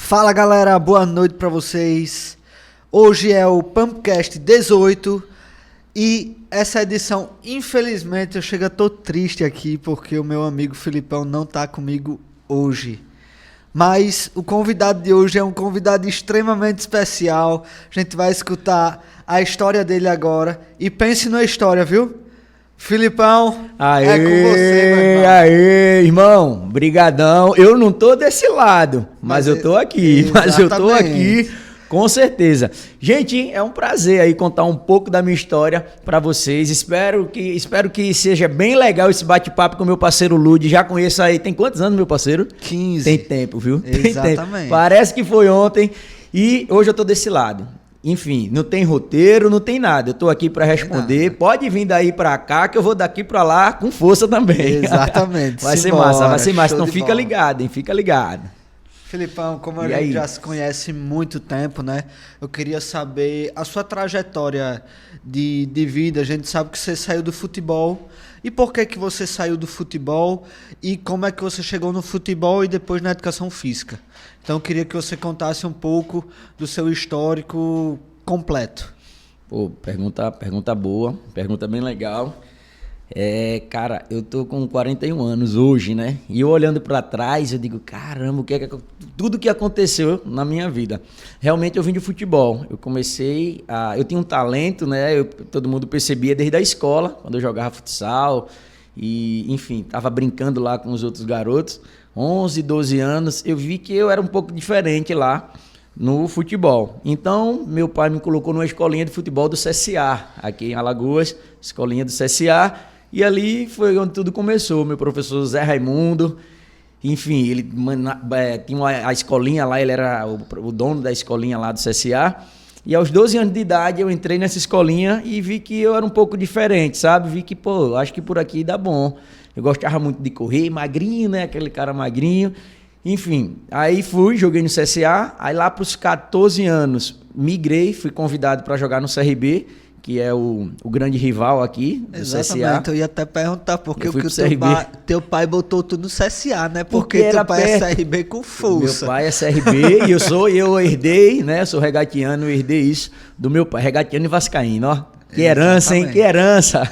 Fala galera, boa noite pra vocês. Hoje é o Pumpcast 18 e essa edição, infelizmente, eu tô triste aqui porque o meu amigo Filipão não tá comigo hoje. Mas o convidado de hoje é um convidado extremamente especial. A gente vai escutar a história dele agora. E pense na história, viu? Filipão, é com você, meu irmão. Aê, irmão, brigadão. Eu não tô desse lado, mas eu tô aqui. Exatamente. Mas eu tô aqui, com certeza. Gente, é um prazer aí contar um pouco da minha história pra vocês. Espero que seja bem legal esse bate-papo com o meu parceiro Lud. Já conheço aí, tem quantos anos, meu parceiro? 15. Tem tempo, viu? Exatamente. Tem tempo. Parece que foi ontem e hoje eu tô desse lado. Enfim, não tem roteiro, não tem nada. Eu tô aqui para responder. Pode vir daí para cá que eu vou daqui para lá com força também. Exatamente. Vai ser massa, vai ser massa. Então fica ligado, hein? Fica ligado. Filipão, como a gente já se conhece há muito tempo, né? Eu queria saber a sua trajetória de vida. A gente sabe que você saiu do futebol. E por que você saiu do futebol? E como é que você chegou no futebol e depois na educação física? Então eu queria que você contasse um pouco do seu histórico completo. Pô, pergunta boa, pergunta bem legal. Cara, eu tô com 41 anos hoje, né? E eu olhando para trás, eu digo, caramba, tudo que aconteceu na minha vida. Realmente eu vim de futebol. Eu tinha um talento, né? Todo mundo percebia desde a escola, quando eu jogava futsal. E, enfim, tava brincando lá com os outros garotos. 11, 12 anos, eu vi que eu era um pouco diferente lá no futebol. Então, meu pai me colocou numa escolinha de futebol do CSA, aqui em Alagoas, escolinha do CSA. E ali foi onde tudo começou. Meu professor Zé Raimundo, enfim, ele tinha a escolinha lá, ele era o dono da escolinha lá do CSA. E aos 12 anos de idade eu entrei nessa escolinha e vi que eu era um pouco diferente, sabe? Vi que, acho que por aqui dá bom. Eu gostava muito de correr, magrinho, né? Aquele cara magrinho. Enfim, aí joguei no CSA. Aí lá para os 14 anos, migrei, fui convidado para jogar no CRB, que é o grande rival aqui do Exatamente, CSA. eu ia até perguntar porque o teu pai botou tudo no CSA, né? Porque teu pai é CRB com força. Meu pai é CRB e eu herdei, né? Eu sou regatiano, eu herdei isso do meu pai, regatiano e vascaíno, ó. Que herança, hein? Que herança!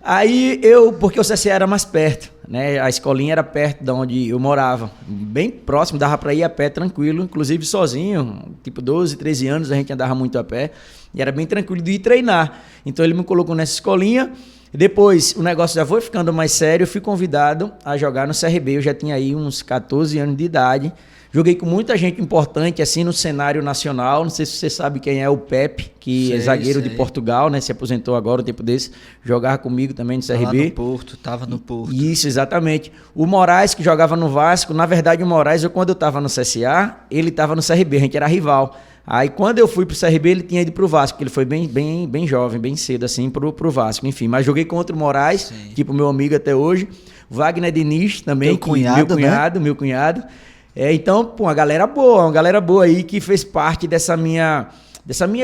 Aí porque o CSA era mais perto, né? A escolinha era perto de onde eu morava, bem próximo, dava para ir a pé tranquilo, inclusive sozinho, tipo 12, 13 anos a gente andava muito a pé e era bem tranquilo de ir treinar. Então ele me colocou nessa escolinha. Depois o negócio já foi ficando mais sério, eu fui convidado a jogar no CRB, eu já tinha aí uns 14 anos de idade. Joguei com muita gente importante, assim, no cenário nacional. Não sei se você sabe quem é o Pepe, que é zagueiro de Portugal, né? Se aposentou agora, um tempo desse. Jogava comigo também no CRB. Tava no Porto. Isso, exatamente. O Moraes, que jogava no Vasco. Na verdade, o Moraes, quando eu tava no CSA, ele tava no CRB, a gente era rival. Aí, quando eu fui pro CRB, ele tinha ido pro Vasco, porque ele foi bem jovem, bem cedo, assim, pro Vasco. Enfim, mas joguei contra o Moraes, tipo meu amigo até hoje. Wagner Diniz também, meu cunhado. Então, uma galera boa aí que fez parte dessa minha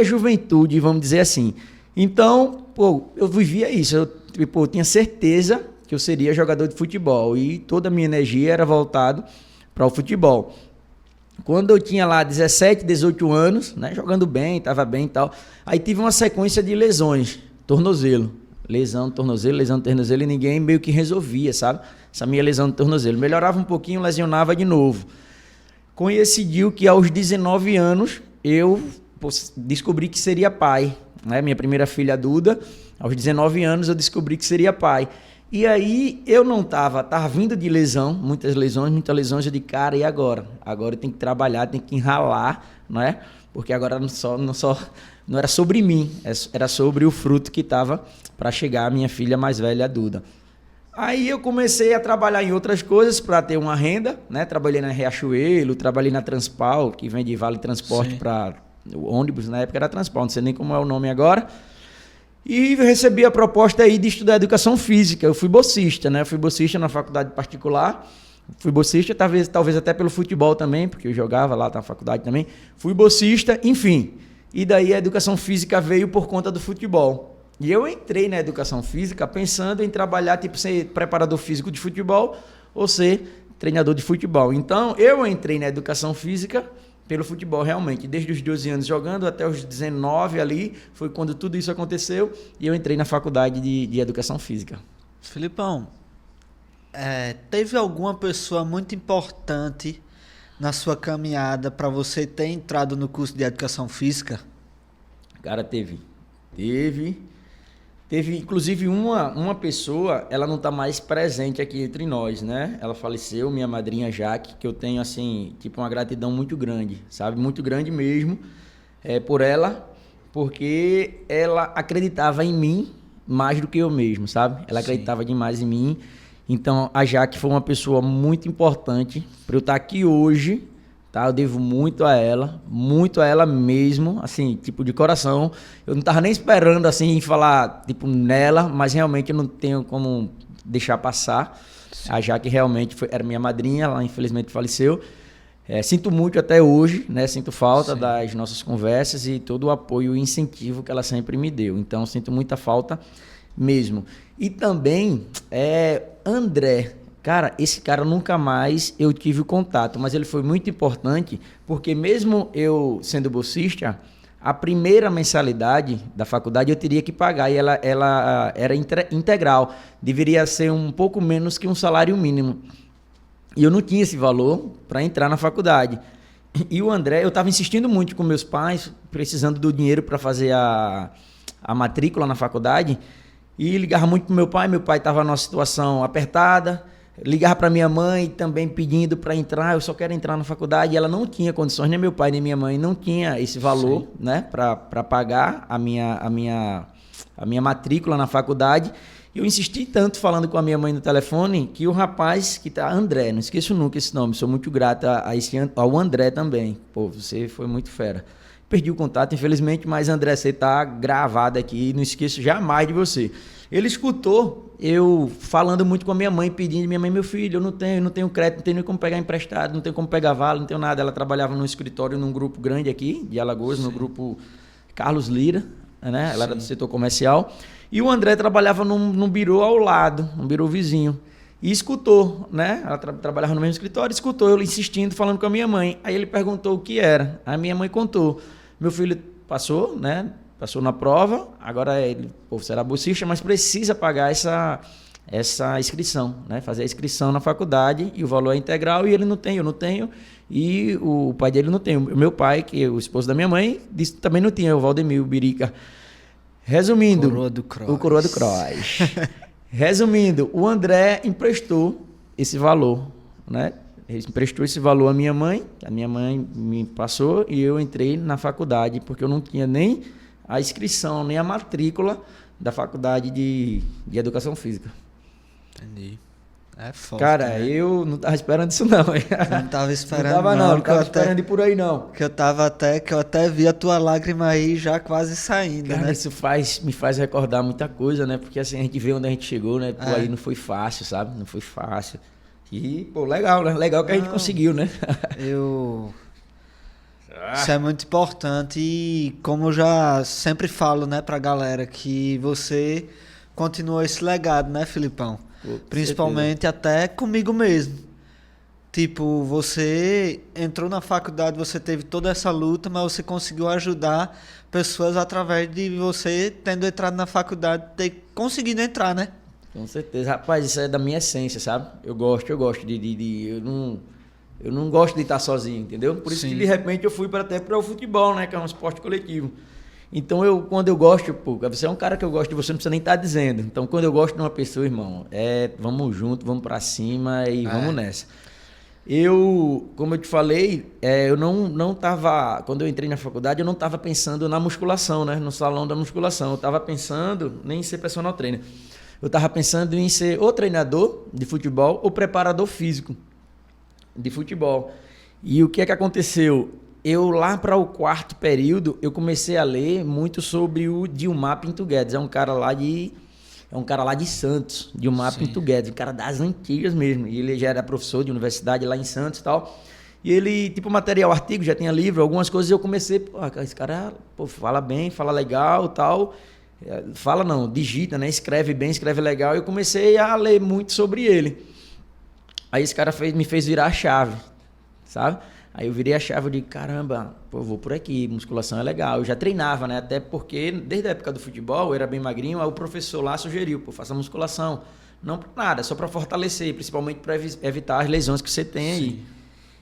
juventude, vamos dizer assim. Então, eu vivia isso, eu tinha certeza que eu seria jogador de futebol e toda a minha energia era voltada para o futebol. Quando eu tinha lá 17, 18 anos, né, jogando bem, estava bem e tal, aí tive uma sequência de lesões, lesão no tornozelo, e ninguém meio que resolvia, sabe? Essa minha lesão no tornozelo. Melhorava um pouquinho, lesionava de novo. Coincidiu que aos 19 anos eu descobri que seria pai, né? Minha primeira filha, Duda, aos 19 anos eu descobri que seria pai. E aí eu não tava vindo de lesão, muitas lesões, eu de cara, e agora? Agora eu tenho que trabalhar, tenho que enralar, não é? Porque agora não era sobre mim, era sobre o fruto que estava para chegar a minha filha mais velha, a Duda. Aí eu comecei a trabalhar em outras coisas para ter uma renda, né? Trabalhei na Riachuelo, trabalhei na Transpal, que vende Vale Transporte para ônibus, na época era Transpal, não sei nem como é o nome agora. E recebi a proposta aí de estudar educação física. Eu fui bolsista, né? Eu fui bolsista na faculdade particular. Fui bolsista, talvez até pelo futebol também, porque eu jogava lá na faculdade também. Fui bolsista, enfim. E daí a educação física veio por conta do futebol. E eu entrei na educação física pensando em trabalhar, tipo, ser preparador físico de futebol ou ser treinador de futebol. Então, eu entrei na educação física pelo futebol, realmente. Desde os 12 anos jogando até os 19 ali, foi quando tudo isso aconteceu e eu entrei na faculdade de educação física. Filipão, teve alguma pessoa muito importante na sua caminhada para você ter entrado no curso de educação física? Cara, teve, inclusive, uma pessoa, ela não está mais presente aqui entre nós, né? Ela faleceu, minha madrinha Jaque, que eu tenho, assim, tipo, uma gratidão muito grande, sabe? Muito grande mesmo, por ela, porque ela acreditava em mim mais do que eu mesmo, sabe? Ela acreditava demais em mim. Então, a Jaque foi uma pessoa muito importante para eu estar aqui hoje, tá? Eu devo muito a ela mesmo, assim, tipo, de coração. Eu não tava nem esperando, assim, falar, tipo, nela, mas realmente eu não tenho como deixar passar. Sim. A Jaque realmente era minha madrinha, ela infelizmente faleceu. Sinto muito até hoje, né? Sinto falta Sim. das nossas conversas e todo o apoio e incentivo que ela sempre me deu. Então, sinto muita falta mesmo. E também, André. Cara, esse cara nunca mais eu tive o contato, mas ele foi muito importante, porque mesmo eu sendo bolsista, a primeira mensalidade da faculdade eu teria que pagar, e ela era integral, deveria ser um pouco menos que um salário mínimo. E eu não tinha esse valor para entrar na faculdade. E o André, eu estava insistindo muito com meus pais, precisando do dinheiro para fazer a matrícula na faculdade, e ligava muito pro meu pai estava numa situação apertada, ligava para minha mãe também pedindo para entrar, eu só quero entrar na faculdade, e ela não tinha condições, nem meu pai nem minha mãe não tinha esse valor, Sim. né, para pagar a minha matrícula na faculdade. Eu insisti tanto falando com a minha mãe no telefone que o rapaz que tá, André, não esqueço nunca esse nome, sou muito grato ao André também. Pô, você foi muito fera. Perdi o contato, infelizmente, mas André, você tá gravado aqui, não esqueço jamais de você. Ele escutou eu falando muito com a minha mãe, pedindo, minha mãe, meu filho, eu não tenho crédito, não tenho nem como pegar emprestado, não tenho como pegar vale, não tenho nada. Ela trabalhava num escritório, num grupo grande aqui, de Alagoas, Sim. no grupo Carlos Lira, né? Ela Sim. era do setor comercial. E o André trabalhava num birô ao lado, num birô vizinho. E escutou, né? Ela trabalhava no mesmo escritório, escutou eu insistindo, falando com a minha mãe. Aí ele perguntou o que era. A minha mãe contou. Meu filho passou, né? Passou na prova, agora ele será bolsista, mas precisa pagar essa inscrição, né? Fazer a inscrição na faculdade, e o valor é integral, e ele não tem, eu não tenho, e o pai dele não tem. O meu pai, que é o esposo da minha mãe, disse que também não tinha, o Valdemir, o Birica. Resumindo, o Coroa do Cross. Resumindo, o André emprestou esse valor, né? Ele emprestou esse valor à minha mãe, a minha mãe me passou, e eu entrei na faculdade, porque eu não tinha nem a inscrição, nem a matrícula da faculdade de educação física. Entendi. É foda. Cara, né? Eu não tava esperando isso não. Não tava esperando não tava esperando ir por aí não. Que eu até vi a tua lágrima aí já quase saindo, cara, né? Isso me faz recordar muita coisa, né? Porque assim, a gente vê onde a gente chegou, né? Pô, aí não foi fácil, sabe? Não foi fácil. E, pô, legal, né? Legal que a gente conseguiu, né? Isso é muito importante, e como eu já sempre falo, né, pra galera, que você continuou esse legado, né, Filipão? Pô, principalmente certeza. Até comigo mesmo. Tipo, você entrou na faculdade, você teve toda essa luta, mas você conseguiu ajudar pessoas através de você tendo entrado na faculdade, ter conseguido entrar, né? Com certeza. Rapaz, isso é da minha essência, sabe? Eu gosto eu não gosto de estar sozinho, entendeu? Por isso Sim. que de repente eu fui até para o futebol, né? Que é um esporte coletivo. Então quando eu gosto, pô, você é um cara que eu gosto de você, não precisa nem estar dizendo. Então quando eu gosto de uma pessoa, irmão, vamos junto, vamos para cima e vamos nessa. Como eu te falei, eu não tava, quando eu entrei na faculdade, eu não estava pensando na musculação, né? No salão da musculação. Eu estava pensando nem em ser personal trainer. Eu estava pensando em ser ou treinador de futebol ou preparador físico de futebol. E o que é que aconteceu? Eu lá para o 4º período, eu comecei a ler muito sobre o Dilmar Pinto Guedes. É um cara lá de Santos, Dilmar Pinto Guedes, um cara das antigas mesmo. E ele já era professor de universidade lá em Santos e tal. E ele, tipo, material, artigo, já tinha livro, algumas coisas, eu comecei, pô, esse cara fala bem, fala legal e tal. Fala não, digita, né? Escreve bem, escreve legal. Eu comecei a ler muito sobre ele. Aí esse cara me fez virar a chave, sabe? Aí eu virei a chave, eu digo, caramba, pô, vou por aqui, musculação é legal. Eu já treinava, né? Até porque, desde a época do futebol, eu era bem magrinho, aí o professor lá sugeriu, pô, faça musculação. Não por nada, só para fortalecer, principalmente para evitar as lesões que você tem aí. Sim.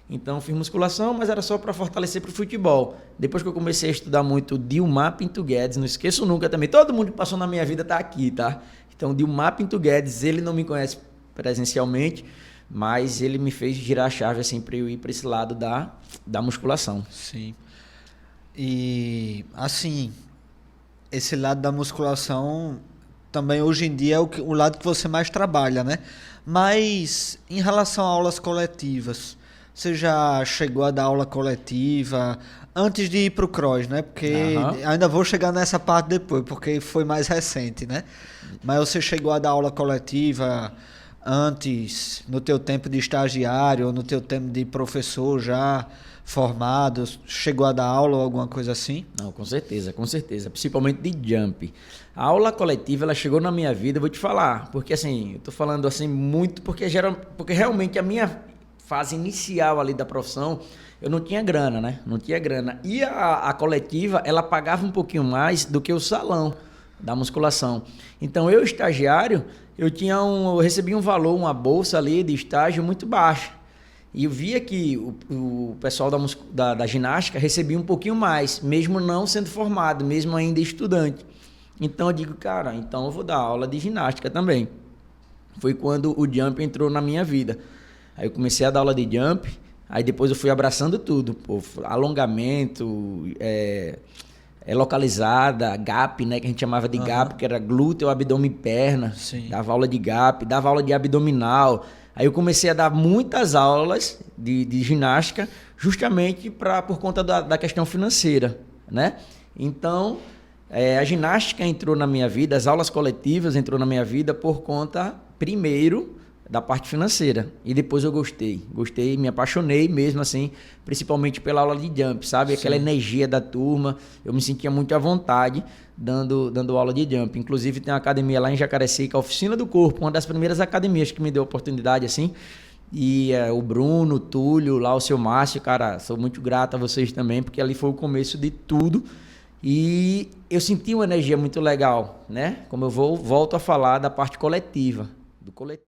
Então, fiz musculação, mas era só para fortalecer para o futebol. Depois que eu comecei a estudar muito Dilmar Pinto Guedes, não esqueço nunca também, todo mundo que passou na minha vida tá aqui, tá? Então, Dilmar Pinto Guedes, ele não me conhece presencialmente, mas ele me fez girar a chave assim para eu ir para esse lado da musculação. Sim. E, assim, esse lado da musculação também hoje em dia é o lado que você mais trabalha, né? Mas, em relação a aulas coletivas, você já chegou a dar aula coletiva antes de ir pro cross, né? Porque Aham. ainda vou chegar nessa parte depois, porque foi mais recente, né? Mas você chegou a dar aula coletiva antes, no teu tempo de estagiário, ou no teu tempo de professor já formado, chegou a dar aula ou alguma coisa assim? Não, com certeza, principalmente de jump. A aula coletiva, ela chegou na minha vida, eu vou te falar, porque assim, eu tô falando assim muito porque realmente a minha fase inicial ali da profissão, eu não tinha grana, né? Não tinha grana. E a coletiva, ela pagava um pouquinho mais do que o salão da musculação. Então, eu estagiário, eu recebia um valor, uma bolsa ali de estágio muito baixa. E eu via que o pessoal da ginástica recebia um pouquinho mais, mesmo não sendo formado, mesmo ainda estudante. Então eu digo, cara, então eu vou dar aula de ginástica também. Foi quando o jump entrou na minha vida. Aí eu comecei a dar aula de jump, aí depois eu fui abraçando tudo, pô, alongamento, localizada, gap, né, que a gente chamava de gap, que era glúteo, abdômen e perna. Sim. Dava aula de gap, dava aula de abdominal. Aí eu comecei a dar muitas aulas de ginástica, justamente por conta da questão financeira, né? Então, a ginástica entrou na minha vida, as aulas coletivas entrou na minha vida por conta, primeiro, da parte financeira. E depois eu gostei, me apaixonei mesmo assim, principalmente pela aula de jump, sabe? Aquela energia da turma, eu me sentia muito à vontade dando aula de jump. Inclusive tem uma academia lá em Jacarecica, a Oficina do Corpo, uma das primeiras academias que me deu oportunidade assim. E o Bruno, o Túlio, lá o seu Márcio, cara, sou muito grato a vocês também, porque ali foi o começo de tudo. E eu senti uma energia muito legal, né? Como eu volto a falar da parte coletiva, do coletivo.